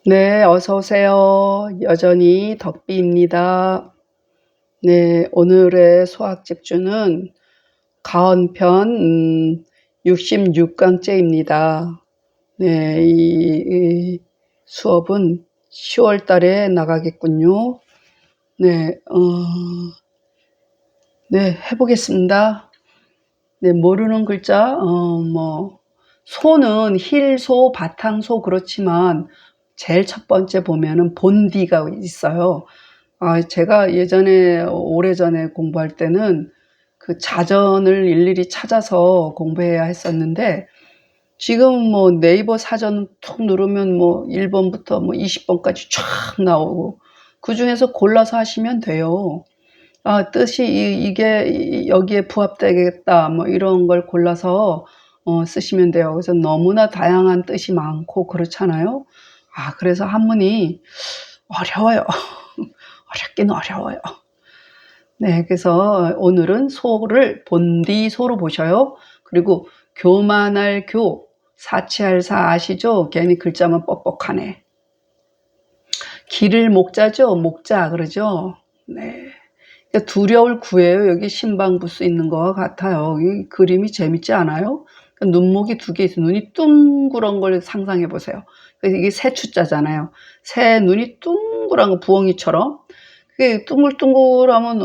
네, 어서 오세요. 여전히 덕비입니다. 네, 오늘의 수학 집주는 가언편 66강째입니다. 네, 이 수업은 10월 달에 나가겠군요. 네, 네, 해보겠습니다. 네, 모르는 글자, 소는 힐소, 바탕소 그렇지만 제일 첫 번째 보면은 본디가 있어요. 제가 예전에, 오래전에 공부할 때는 그 자전을 일일이 찾아서 공부해야 했었는데, 지금 뭐 네이버 사전 툭 누르면 뭐 1번부터 뭐 20번까지 쫙 나오고, 그 중에서 골라서 하시면 돼요. 뜻이 이게 여기에 부합되겠다, 뭐 이런 걸 골라서 쓰시면 돼요. 그래서 너무나 다양한 뜻이 많고 그렇잖아요. 그래서 한문이 어려워요. 어렵긴 어려워요. 네, 그래서 오늘은 소를 본디소로 보셔요. 그리고 교만할 교, 사치할 사 아시죠? 괜히 글자만 뻑뻑하네. 기를 목자죠? 목자 그러죠? 네. 그러니까 두려울 구예요. 여기 신방부스 있는 것 같아요. 이 그림이 재밌지 않아요? 그러니까 눈목이 두 개 있어요. 눈이 둥그런 걸 상상해 보세요. 그래서 이게 새추자잖아요. 새 눈이 둥그란 거 부엉이처럼. 그게 둥글둥글하면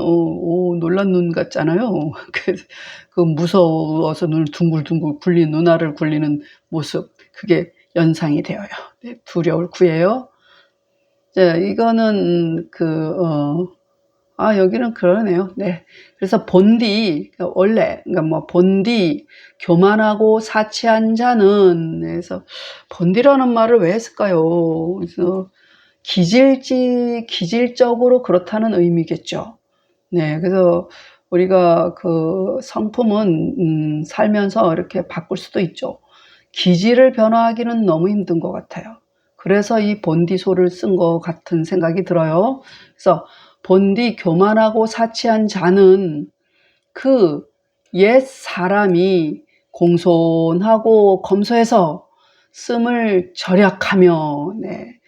놀란 눈 같잖아요. 그 무서워서 눈을 둥글둥글 굴린 눈알을 굴리는 모습, 그게 연상이 되어요. 네, 두려울 구예요. 자, 이거는 여기는 그러네요. 네. 그래서 본디, 원래, 그러니까 뭐, 본디, 교만하고 사치한 자는, 그래서, 본디라는 말을 왜 했을까요? 그래서, 기질적으로 그렇다는 의미겠죠. 네. 그래서, 우리가 그 성품은, 살면서 이렇게 바꿀 수도 있죠. 기질을 변화하기는 너무 힘든 것 같아요. 그래서 이 본디소를 쓴 것 같은 생각이 들어요. 그래서, 본디 교만하고 사치한 자는 그 옛 사람이 공손하고 검소해서 씀을 절약하며, 네.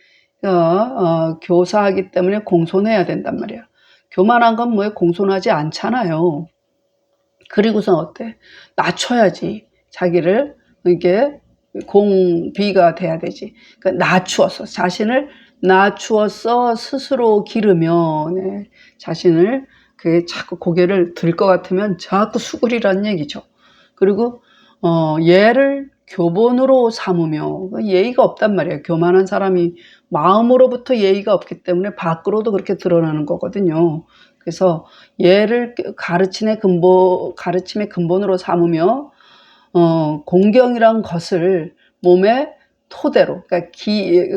교사하기 때문에 공손해야 된단 말이야. 교만한 건 뭐에 공손하지 않잖아요. 그리고선 어때? 낮춰야지. 자기를. 이게 공비가 돼야 되지. 그러니까 낮추어서, 자신을 낮추어서 스스로 기르며, 네, 자신을 자꾸 고개를 들 것 같으면 자꾸 수그리라는 얘기죠. 그리고 예를 교본으로 삼으며, 예의가 없단 말이에요. 교만한 사람이 마음으로부터 예의가 없기 때문에 밖으로도 그렇게 드러나는 거거든요. 그래서 예를 가르침의 근본으로 삼으며, 공경이란 것을 몸의 토대로, 그러니까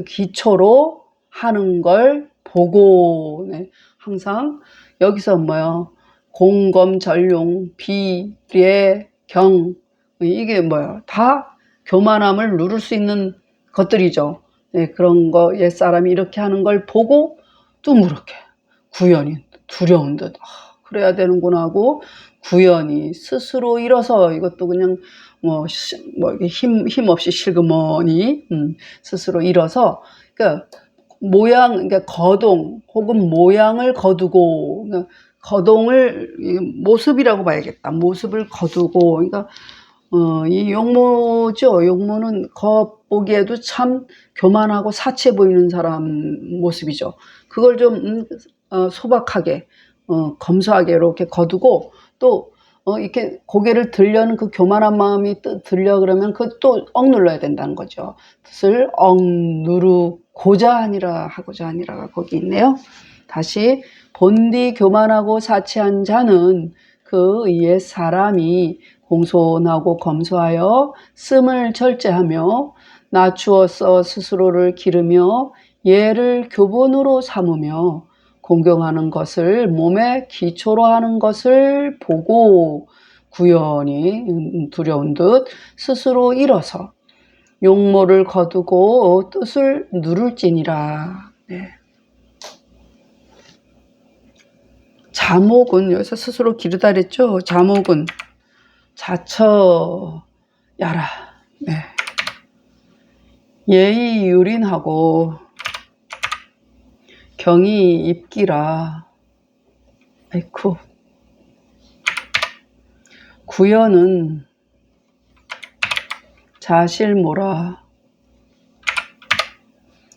기초로 하는 걸 보고, 네, 항상 여기서 뭐요? 공검전용, 비례, 경, 이게 뭐요? 다 교만함을 누를 수 있는 것들이죠. 네, 그런 거 옛사람이 이렇게 하는 걸 보고 둥그렇게 구연이 두려운 듯 그래야 되는구나 하고 구연이 스스로 일어서 이것도 그냥 힘없이 실그머니 스스로 일어서, 그러니까 그러니까 거동 혹은 모양을 거두고, 그러니까 거동을 모습이라고 봐야겠다. 모습을 거두고, 그러니까 이 용모죠. 용모는 겉보기에도 참 교만하고 사치해 보이는 사람 모습이죠. 그걸 좀 소박하게, 검소하게 이렇게 거두고, 또 이렇게 고개를 들려는 그 교만한 마음이 들려 그러면 또 억눌러야 된다는 거죠. 뜻을 억누르고자 하니라, 하고자 하니라가 거기 있네요. 다시, 본디 교만하고 사치한 자는 그 옛 사람이 공손하고 검소하여 씀을 절제하며 낮추어서 스스로를 기르며 예를 교본으로 삼으며 공경하는 것을 몸의 기초로 하는 것을 보고 구연이 두려운 듯 스스로 일어서 용모를 거두고 뜻을 누를지니라. 네. 자목은 여기서 스스로 기르다 그랬죠. 자목은 자처야라. 네. 예의 유린하고 경이 입기라. 아이쿠. 구연은 자실모라.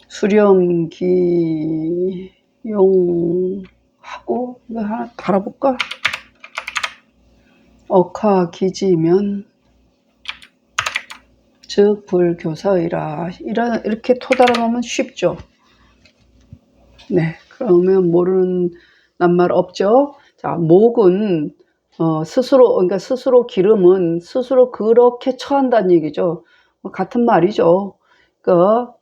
수렴기용하고 이거 하나 달아볼까? 억하기지면 즉 불교사의라. 이렇게 토달아 놓으면 쉽죠. 네, 그러면 모르는 낱말 없죠. 자, 목은 스스로, 그러니까 스스로 기름은 스스로 그렇게 처한다는 얘기죠. 같은 말이죠. 그러니까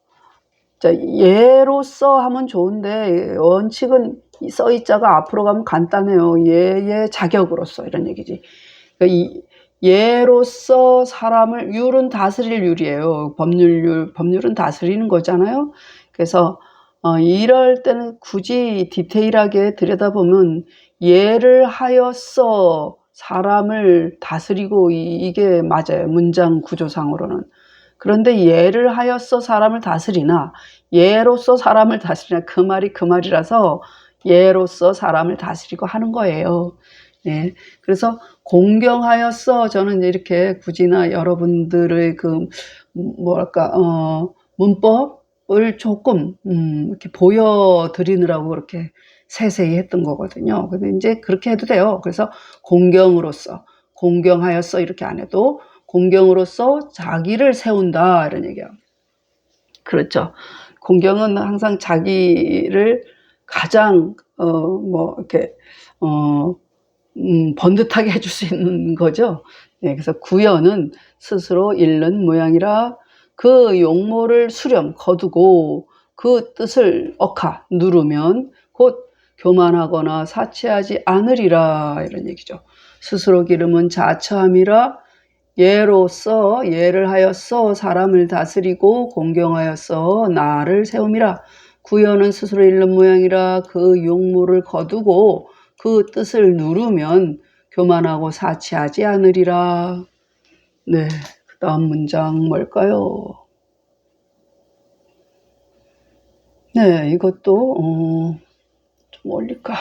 자, 예로서 하면 좋은데 원칙은 써이자가 앞으로 가면 간단해요. 예의 자격으로서 이런 얘기지. 그러니까 예로서 사람을, 율은 다스릴 율이에요. 법률은 다스리는 거잖아요. 그래서 이럴 때는 굳이 디테일하게 들여다보면 예를 하여서 사람을 다스리고 이게 맞아요. 문장 구조상으로는. 그런데 예를 하여서 사람을 다스리나 예로서 사람을 다스리나 그 말이 그 말이라서 예로서 사람을 다스리고 하는 거예요. 네. 그래서 공경하여서 저는 이렇게 굳이나 여러분들의 그 뭐랄까 문법을 조금 이렇게 보여드리느라고 그렇게 세세히 했던 거거든요. 근데 이제 그렇게 해도 돼요. 그래서 공경으로서, 공경하여서 이렇게 안 해도 공경으로서 자기를 세운다 이런 얘기야. 그렇죠. 공경은 항상 자기를 가장 이렇게 번듯하게 해줄 수 있는 거죠. 네, 그래서 구연은 스스로 잃는 모양이라 그 용모를 수렴 거두고 그 뜻을 억하 누르면 곧 교만하거나 사치하지 않으리라 이런 얘기죠. 스스로 기름은 자처함이라 예로서 예를 하여서 사람을 다스리고 공경하여서 나를 세움이라. 구연은 스스로 잃는 모양이라 그 용모를 거두고 그 뜻을 누르면 교만하고 사치하지 않으리라. 네, 그 다음 문장 뭘까요? 네, 이것도 좀 올릴까?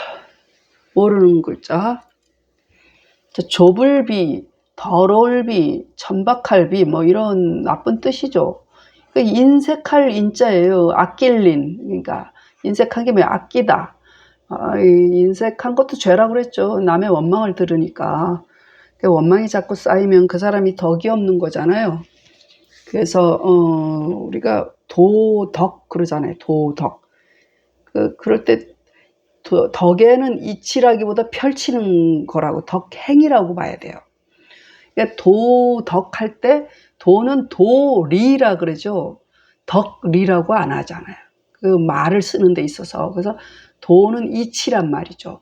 모르는 글자. 좁을비, 더러울비, 천박할비 뭐 이런 나쁜 뜻이죠. 인색할 인자예요. 아낄린. 그러니까 인색한 게 뭐야? 아끼다. 인색한 것도 죄라고 그랬죠. 남의 원망을 들으니까. 원망이 자꾸 쌓이면 그 사람이 덕이 없는 거잖아요. 그래서 우리가 도덕 그러잖아요. 도덕. 그럴 때 덕에는 이치라기보다 펼치는 거라고 덕행이라고 봐야 돼요. 그러니까 도덕할 때 도는 도리라 그러죠. 덕리라고 안 하잖아요. 그 말을 쓰는 데 있어서. 그래서 도는 이치란 말이죠.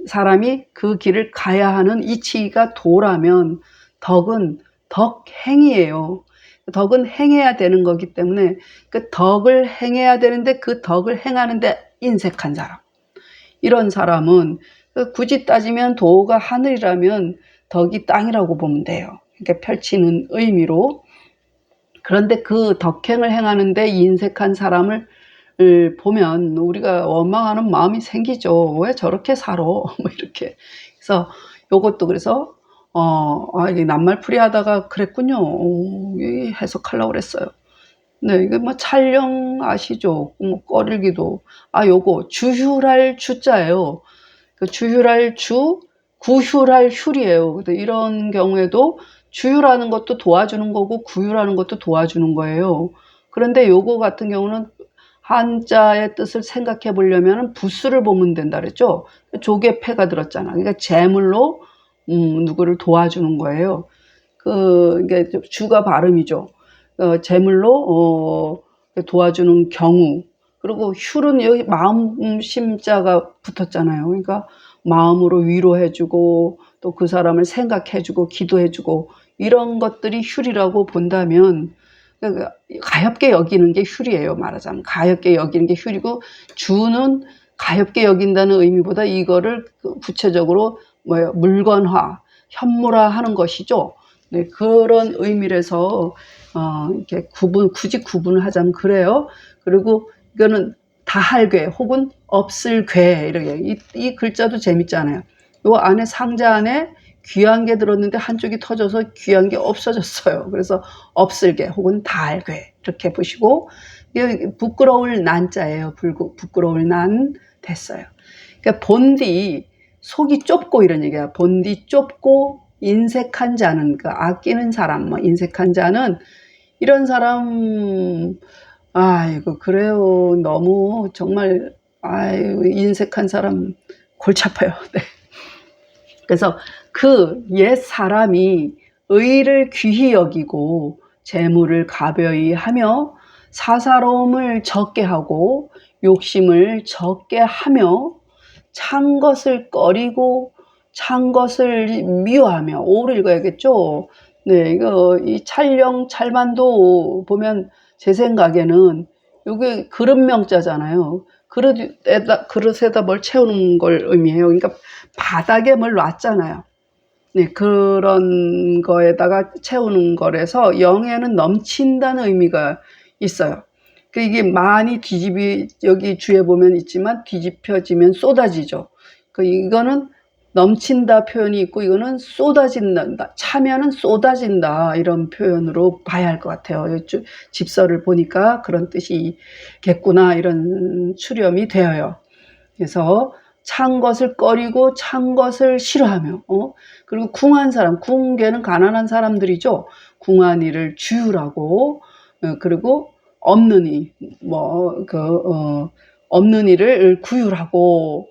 사람이 그 길을 가야 하는 이치가 도라면 덕은 덕행이에요. 덕은 행해야 되는 거기 때문에 그 덕을 행해야 되는데 그 덕을 행하는데 인색한 사람. 이런 사람은 굳이 따지면 도가 하늘이라면 덕이 땅이라고 보면 돼요. 그러니까 펼치는 의미로. 그런데 그 덕행을 행하는데 인색한 사람을 보면 우리가 원망하는 마음이 생기죠. 왜 저렇게 살아? 뭐 이렇게. 그래서 요것도 그래서 이게 낱말풀이 하다가 그랬군요. 해석하려고 그랬어요. 네, 이게 뭐 촬영 아시죠? 뭐 꺼리기도. 요거 주휴할 주자예요. 그 주휴할 주, 구휴할 휴이에요. 이런 경우에도 주휴라는 것도 도와주는 거고 구휴라는 것도 도와주는 거예요. 그런데 요거 같은 경우는 한자의 뜻을 생각해 보려면 부수를 보면 된다 그랬죠. 조개 패가 들었잖아. 그러니까 재물로 누구를 도와주는 거예요. 이게 주가 발음이죠. 재물로 도와주는 경우. 그리고 휴는 여기 마음심자가 붙었잖아요. 그러니까 마음으로 위로해주고 또 그 사람을 생각해주고 기도해주고 이런 것들이 휴리라고 본다면 가엾게 여기는 게 휴리예요. 말하자면 가엾게 여기는 게 휴리고 주는 가엾게 여긴다는 의미보다 이거를 구체적으로 물건화, 현물화 하는 것이죠. 네, 그런 의미라서 이렇게 굳이 구분을 하자면 그래요. 그리고 이거는 다할괴 혹은 없을괴 이렇게 이 글자도 재밌잖아요. 요 안에 상자 안에 귀한 게 들었는데 한쪽이 터져서 귀한 게 없어졌어요. 그래서 없을괴 혹은 다할괴 이렇게 보시고 부끄러울 난자예요. 부끄러울 난 됐어요. 그러니까 본디 속이 좁고 이런 얘기야. 본디 좁고 인색한 자는 그 아끼는 사람, 뭐 인색한 자는 이런 사람 아이고 그래요. 너무 정말 아유 인색한 사람 골치 아파요. 네. 그래서 그 옛 사람이 의를 귀히 여기고 재물을 가벼이 하며 사사로움을 적게 하고 욕심을 적게 하며 찬 것을 꺼리고 찬 것을 미워하며 오를 읽어야겠죠. 네, 이거 이 찰령 찰만도 보면 제 생각에는 이게 그릇명자잖아요. 그릇에다 뭘 채우는 걸 의미해요. 그러니까 바닥에 뭘 놨잖아요. 네, 그런 거에다가 채우는 거라서 영에는 넘친다는 의미가 있어요. 이게 많이 여기 주에 보면 있지만 뒤집혀지면 쏟아지죠. 이거는 넘친다 표현이 있고 이거는 쏟아진다, 차면은 쏟아진다 이런 표현으로 봐야 할 것 같아요. 집서를 보니까 그런 뜻이겠구나 이런 추렴이 되어요. 그래서 찬 것을 꺼리고 찬 것을 싫어하며 그리고 궁한 사람, 궁계는 가난한 사람들이죠. 궁한 이를 주유라고 그리고 없는 이 없는 이를 구휼하고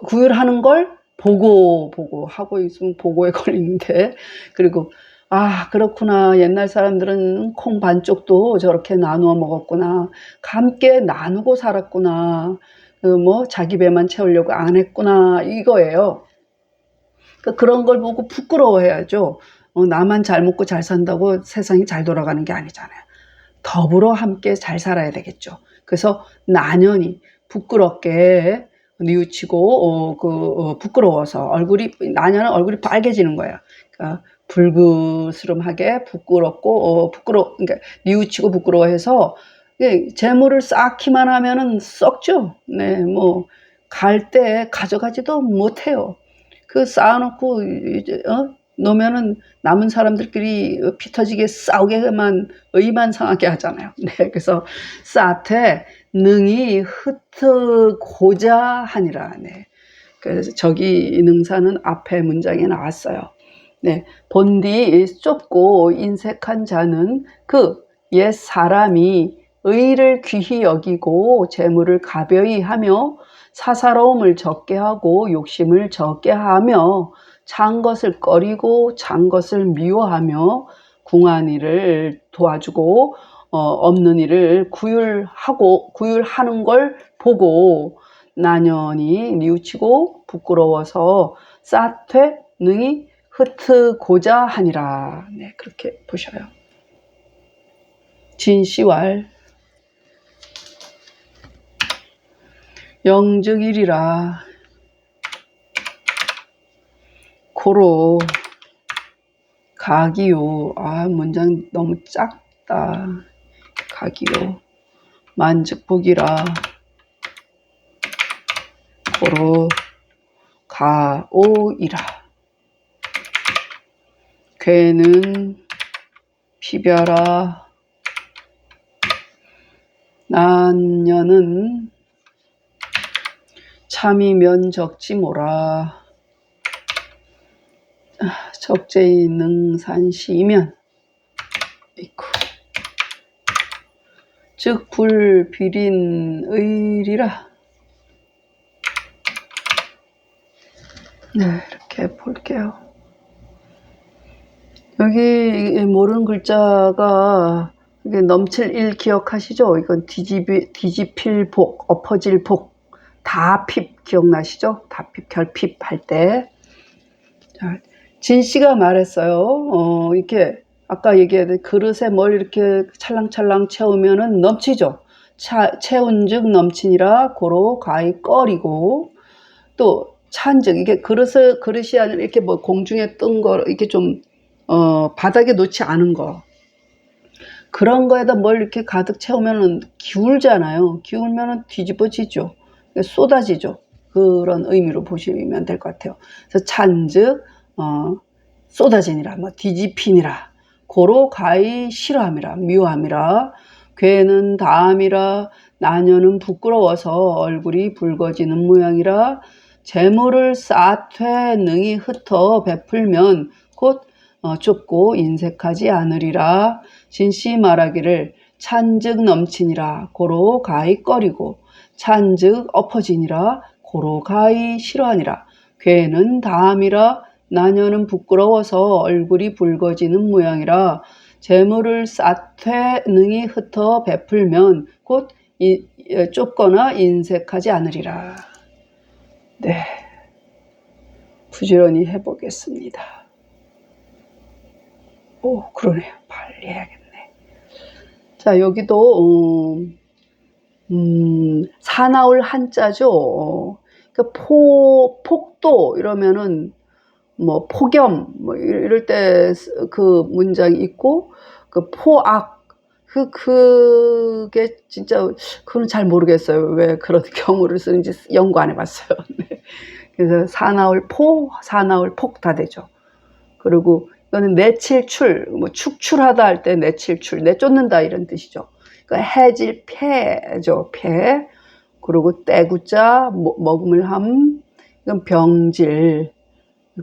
구휼하는 걸 보고 하고 있으면 보고에 걸리는데 그리고 아 그렇구나 옛날 사람들은 콩 반쪽도 저렇게 나누어 먹었구나 함께 나누고 살았구나 자기 배만 채우려고 안 했구나 이거예요. 그런 걸 보고 부끄러워해야죠. 나만 잘 먹고 잘 산다고 세상이 잘 돌아가는 게 아니잖아요. 더불어 함께 잘 살아야 되겠죠. 그래서 나년이 부끄럽게 뉘우치고 부끄러워서 나년은 얼굴이 빨개지는 거예요. 그러니까 불그스름하게 부끄럽고 그러니까 뉘우치고 부끄러워해서 재물을 쌓기만 하면은 썩죠. 네, 갈 때 가져가지도 못해요. 쌓아놓고 이제 놓으면은 남은 사람들끼리 피 터지게 싸우게만 의만 상하게 하잖아요. 네, 그래서 싸태 능이 흩트고자 하니라. 네, 그래서 저기 능사는 앞에 문장에 나왔어요. 네, 본디 좁고 인색한 자는 옛 사람이 의를 귀히 여기고 재물을 가벼이 하며 사사로움을 적게 하고 욕심을 적게 하며 찬 것을 꺼리고 찬 것을 미워하며 궁한 이를 도와주고 없는 이를 구휼하는 걸 보고 나년이 뉘우치고 부끄러워서 싸퇴 능히 흩트고자 하니라. 네, 그렇게 보셔요. 진시왈 영즉일이라 고로 가기요. 문장 너무 작다. 가기요. 만즉복이라 고로 가오이라. 괴는 피벼라. 난년은 참이 면적지 모라. 적재이 능산시이면 있고 즉 불비린의리라. 네, 이렇게 볼게요. 여기 모르는 글자가 넘칠 일 기억하시죠? 이건 뒤집힐 복, 엎어질 복, 다핍 기억나시죠? 다핍, 결핍 할 때. 진씨가 말했어요. 이렇게 아까 얘기했던 그릇에 뭘 이렇게 찰랑찰랑 채우면은 넘치죠. 채운즉 넘치니라 고로 가히 꺼리고 또 찬즉 이게 그릇이 아니라 이렇게 공중에 뜬 거 이렇게 좀 바닥에 놓지 않은 거 그런 거에다 뭘 이렇게 가득 채우면은 기울잖아요. 기울면은 뒤집어지죠. 쏟아지죠. 그런 의미로 보시면 될 것 같아요. 그래서 찬즉 쏟아지니라, 뭐 뒤집히니라, 고로 가히 싫어함이라, 미워함이라, 괴는 다함이라, 나녀는 부끄러워서 얼굴이 붉어지는 모양이라, 재물을 쌓되 능히 흩어 베풀면 곧 좁고 인색하지 않으리라. 진씨 말하기를 찬즉 넘치니라, 고로 가히 꺼리고, 찬즉 엎어지니라, 고로 가히 싫어하니라. 괴는 다함이라, 나녀는 부끄러워서 얼굴이 붉어지는 모양이라, 재물을 쌓되 능히 흩어 베풀면 곧 좁거나 인색하지 않으리라. 네, 부지런히 해보겠습니다. 오, 그러네요. 빨리 해야겠네. 자, 여기도 사나울 한자죠. 그 폭도 이러면은 뭐 폭염 뭐 이럴 때 그 문장이 있고, 그 포악 그게 진짜 그건 잘 모르겠어요. 왜 그런 경우를 쓰는지 연구 안 해봤어요. 네. 그래서 사나울 사나울 폭 다 되죠. 그리고 이거는 내칠출, 뭐 축출하다 할 때 내칠출, 내쫓는다 이런 뜻이죠. 그러니까 해질 폐죠, 폐. 그리고 떼구자, 먹음을 함, 이건 병질.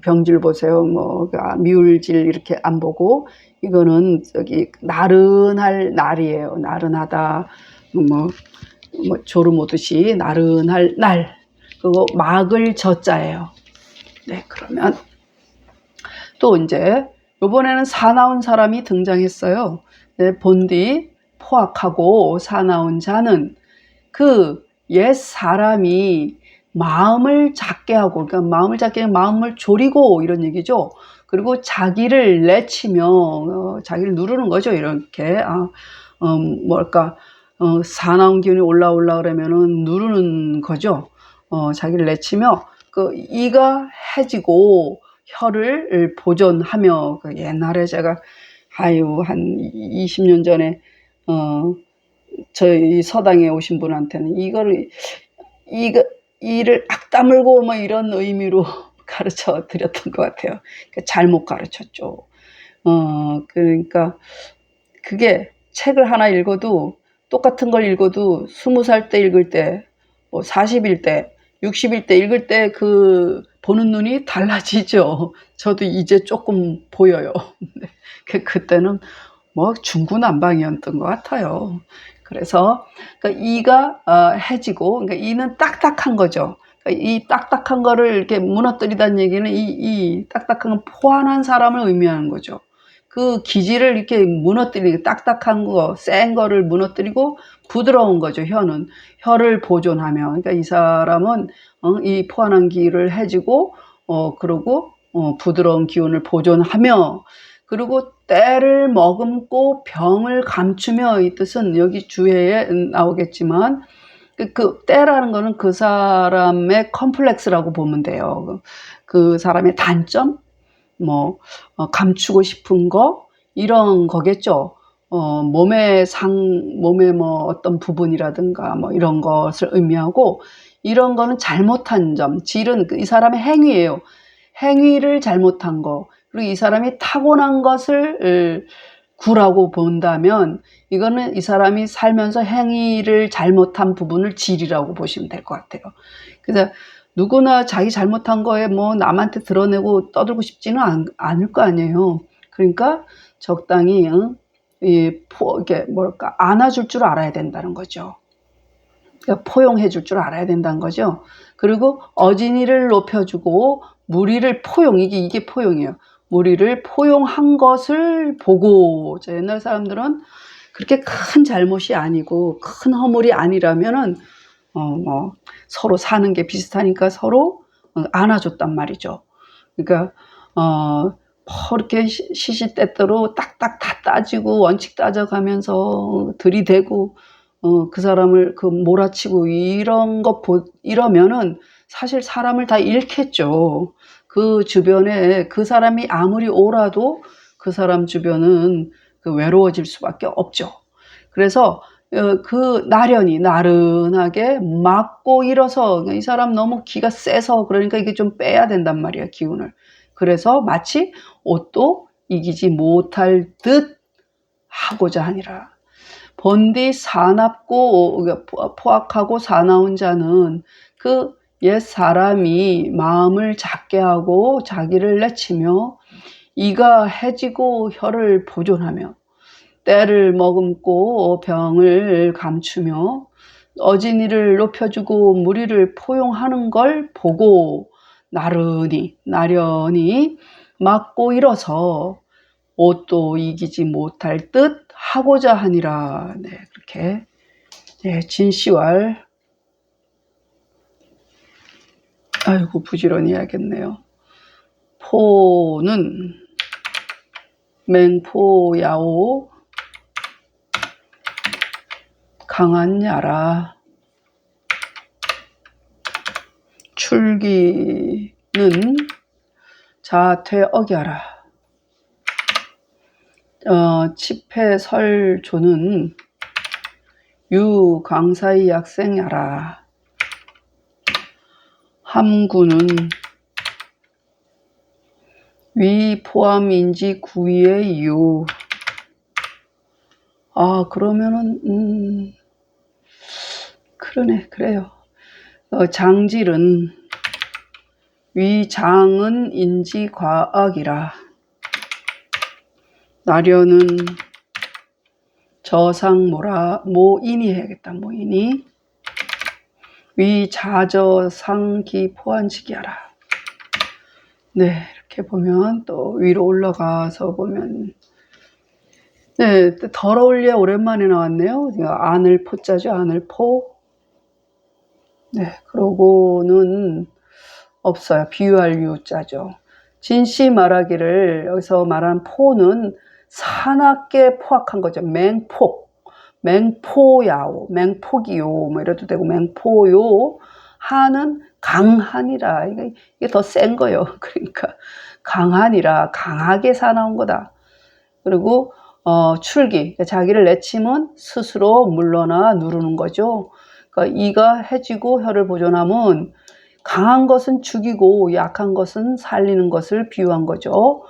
병질 보세요. 뭐 미울질 이렇게 안 보고, 이거는 저기 나른할 날이에요. 나른하다. 뭐 졸음 오듯이 나른할 날. 그거 막을 저자예요. 네, 그러면 또 이제 요번에는 사나운 사람이 등장했어요. 네, 본디 포악하고 사나운 자는 그 옛 사람이 마음을 작게 하고, 그러니까 마음을 작게 하면 마음을 졸이고 이런 얘기죠. 그리고 자기를 내치며 자기를 누르는 거죠. 이렇게 뭘까, 사나운 기운이 올라오려 그러면은 누르는 거죠. 자기를 내치며 그 이가 해지고 혀를 보존하며, 그 옛날에 제가 한 20년 전에 저희 서당에 오신 분한테는 이를 악 다물고 뭐 이런 의미로 가르쳐 드렸던 것 같아요. 그러니까 잘못 가르쳤죠. 그러니까 그게 책을 하나 읽어도, 똑같은 걸 읽어도 20살 때 읽을 때, 뭐 40일 때, 60일 때 읽을 때 그 보는 눈이 달라지죠. 저도 이제 조금 보여요. 그때는 뭐 중구난방이었던 것 같아요. 그래서 그러니까 이가 해지고, 그러니까 이는 딱딱한 거죠. 그러니까 이 딱딱한 거를 이렇게 무너뜨리다는 얘기는 이 딱딱한 건 포환한 사람을 의미하는 거죠. 그 기질을 이렇게 무너뜨리고, 딱딱한 거, 센 거를 무너뜨리고 부드러운 거죠. 혀를 보존하며, 그러니까 이 사람은 이 포환한 기를 해지고, 그리고 부드러운 기운을 보존하며, 그리고 때를 머금고 병을 감추며, 이 뜻은 여기 주해에 나오겠지만, 그 때라는 거는 그 사람의 컴플렉스라고 보면 돼요. 그 사람의 단점, 뭐 감추고 싶은 거 이런 거겠죠. 몸의 뭐 어떤 부분이라든가 뭐 이런 것을 의미하고, 이런 거는 잘못한 점, 질은 이 사람의 행위예요. 행위를 잘못한 거, 그리고 이 사람이 타고난 것을 구라고 본다면, 이거는 이 사람이 살면서 행위를 잘못한 부분을 질이라고 보시면 될 것 같아요. 그래서 누구나 자기 잘못한 거에 뭐 남한테 드러내고 떠들고 싶지는 않을 거 아니에요. 그러니까 적당히 이게 뭐랄까, 안아줄 줄 알아야 된다는 거죠. 그러니까 포용해 줄 줄 알아야 된다는 거죠. 그리고 어진이를 높여주고 무리를 이게 포용이에요. 무리를 포용한 것을 보고, 옛날 사람들은 그렇게 큰 잘못이 아니고 큰 허물이 아니라면은 뭐 서로 사는 게 비슷하니까 서로 안아줬단 말이죠. 그러니까 이렇게 시시때때로 딱딱 다 따지고 원칙 따져가면서 들이대고 그 사람을 몰아치고 이러면은 사실 사람을 다 잃겠죠. 그 주변에 그 사람이 아무리 오라도 그 사람 주변은 그 외로워질 수밖에 없죠. 그래서 그 나른하게 맞고 일어서 이 사람 너무 기가 세서 그러니까 이게 좀 빼야 된단 말이야, 기운을. 그래서 마치 옷도 이기지 못할 듯 하고자 하니라. 본디 사납고 포악하고 사나운 자는 그 옛 사람이 마음을 작게 하고 자기를 내치며 이가 해지고 혀를 보존하며 때를 머금고 병을 감추며 어진이를 높여주고 무리를 포용하는 걸 보고 나련히 맞고 일어서 옷도 이기지 못할 듯 하고자 하니라. 네, 그렇게 진시왈. 아이고 부지런히 해야겠네요. 포는 맹포야오 강한 야라. 출기는 자퇴억야라. 치패설조는 유강사의 약생야라. 함구는 위 포함인지 구위의 유. 그러면은 그래요. 장질은 위장은 인지 과학이라. 나려는 저상모라. 모인이 해야겠다. 모인이 위자저상기 포한식이하라. 네, 이렇게 보면 또 위로 올라가서 보면 네, 더러울 예 오랜만에 나왔네요. 안을 포자죠. 안을 포. 네, 그러고는 없어요. 비유할 유자죠. 진시 말하기를 여기서 말한 포는 사납게 포악한 거죠. 맹포야오, 맹폭이요, 뭐 이래도 되고 맹포요. 한은 강한이라. 이게 더 센 거예요. 그러니까 강한이라 강하게 사나운 거다. 그리고 출기, 자기를 내치면 스스로 물러나 누르는 거죠. 그러니까 이가 해지고 혀를 보존하면 강한 것은 죽이고 약한 것은 살리는 것을 비유한 거죠.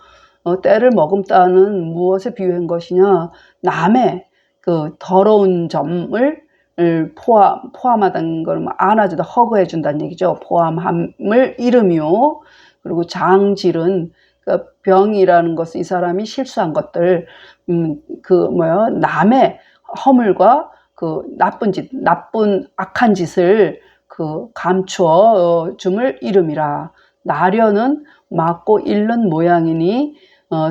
때를 머금다는 무엇에 비유한 것이냐? 남의 그 더러운 점을 포함하다는 걸 안아주다 허그해 준다는 얘기죠. 포함함을 이름이요. 그리고 장질은 그 병이라는 것은 이 사람이 실수한 것들, 남의 허물과 그 나쁜 악한 짓을 감추어 줌을 이름이라. 나려는 맞고 잃는 모양이니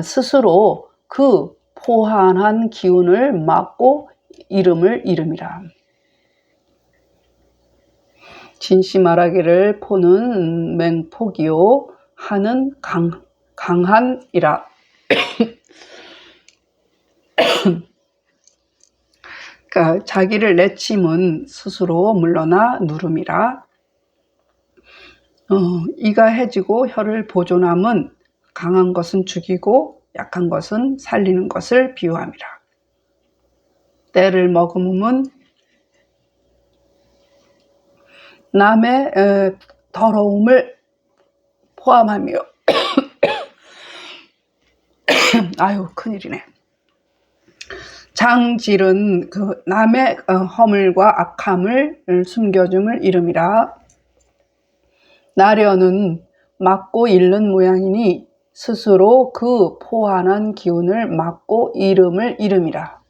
스스로 그 포한한 기운을 막고 이름을 이름이라. 진시 말하기를 포는 맹폭이요 한은 강한이라. 그러니까 자기를 내치면 스스로 물러나 누름이라. 이가 해지고 혀를 보존함은 강한 것은 죽이고 약한 것은 살리는 것을 비유함이라. 때를 머금음은 남의 더러움을 포함하며 아유 큰일이네. 장질은 그 남의 허물과 악함을 숨겨줌을 이름이라. 나려는 막고 잃는 모양이니 스스로 그 포한한 기운을 막고 이름을 이름이라.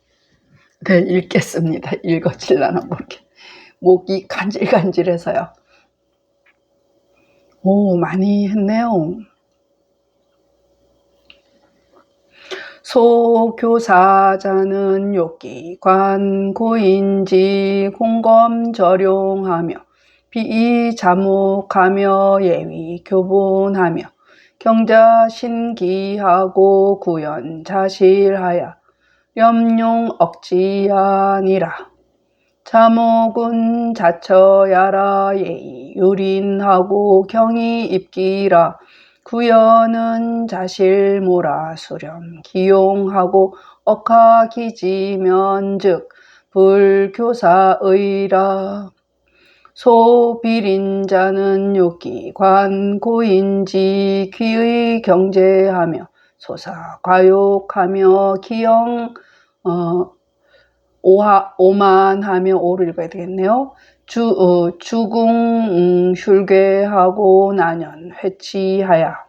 네, 읽겠습니다. 읽어질라나 모르게. 목이 간질간질해서요. 오, 많이 했네요. 소교사자는 욕기 관고인지 공검절용하며 비자목하며 예위 교본하며 경자신기하고 구연자실하여 염용 억지아니라. 자목은 자처야라 예의 유린하고 경이 입기라. 구연은 자실모라 수렴 기용하고 억하기지면즉 불교사의라. 소비린자는 욕기관 고인지 귀의 경제하며 소사과욕하며 기영 오만하며 오를 읽어야 되겠네요. 주궁 흉괴하고 난연 회치하야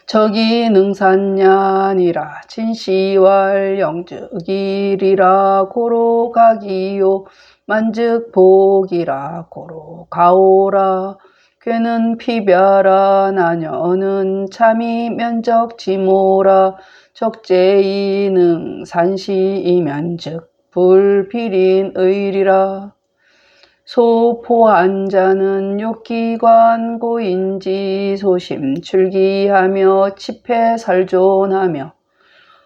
저기 능산냐니라 진시왈 영즉일이라 고로가기요 만즉복이라 고로가오라. 괴는 피벼라 나녀는 참이 면적지모라 적재이능 산시이면즉 불필인의리라. 소포한자는 욕기관 고인지 소심출기하며 치패살존하며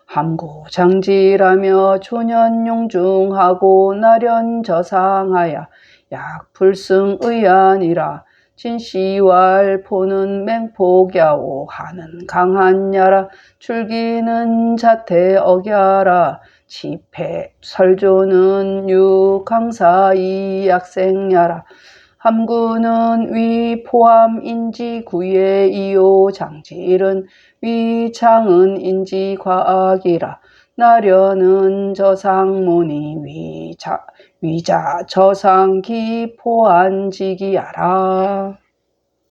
함구장질하며 초년용중하고 나련저상하야 약불승의안이라. 진시왈포는 맹폭야오 하는 강한야라. 출기는 자태억야라. 치패설조는 육강사이 약생야라. 함구는 위포함인지 구예이요 장질은 위창은 인지 과악이라. 나련은 저상무니 위자 저상기포한지기야라.